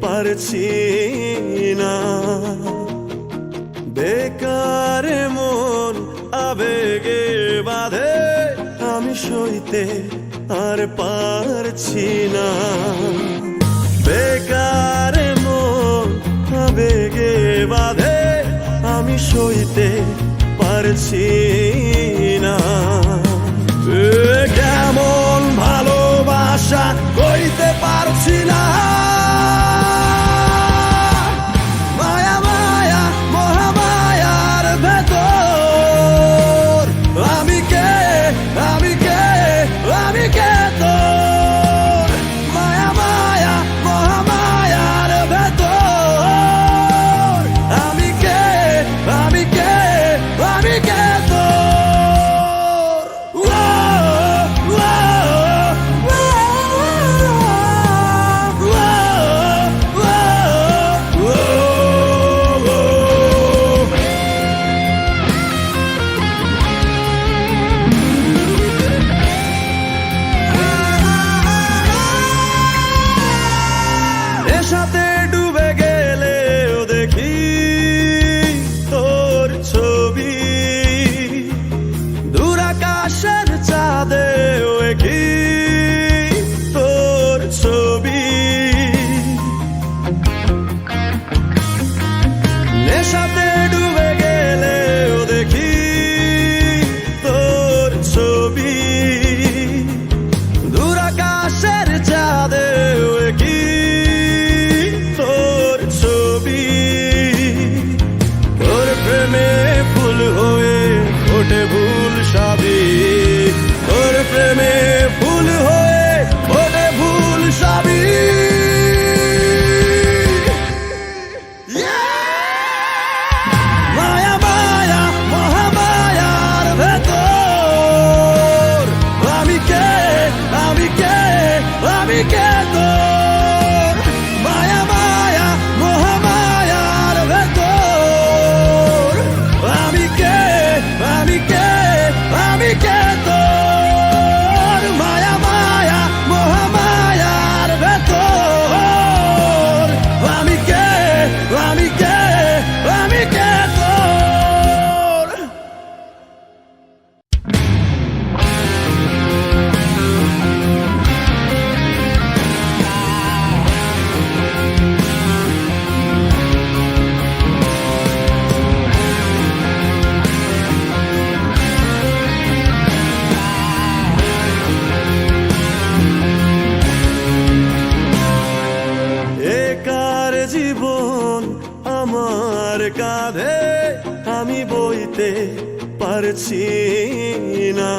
পারছি না। বেকার মন আবেগে বাঁধে, আমি সইতে আর পারছি না। বেকার মন আবেগে বাঁধে, আমি সইতে পারছি না। কেমন ভালোবাসা কইতে পারছি না। মায়া মায়া মহামায়ার ভেতর আমি কে, আমি কে, আমি কে তোর। মায়া মায়া মহামায়ার ভেতর আমি কে, আমি কে, আমি কে তোর। নেশাতে ডুবে গেলেও দেখি তোর ছবি, দূর আকাশের চাঁদেও দেখি তোর ছবি। নেশাতে ডুবে গেলেও দেখি তোর ছবি, দূর আকাশের চাঁদেও দেখি তোর ছবি। তোর প্রেমে ফুল হয়ে ফোটে ভুল সবই, তোর প্রেমে ফুল হয়ে ফোটে ভুল সবই। মায়া মায়া মহামায়ার ভেতর আমি কে, আমি কে, আমি কে তোর। মায়া মায়া মহামায়ার ভেতর আমি কে, আমি কে, আমি কে তোর। মায়া মায়া মহামায়ার ভেতর আমি কে, আমি কে, আমি কে তোর। একার জীবন আমার কাঁধে, আমি বইতে পারছি না।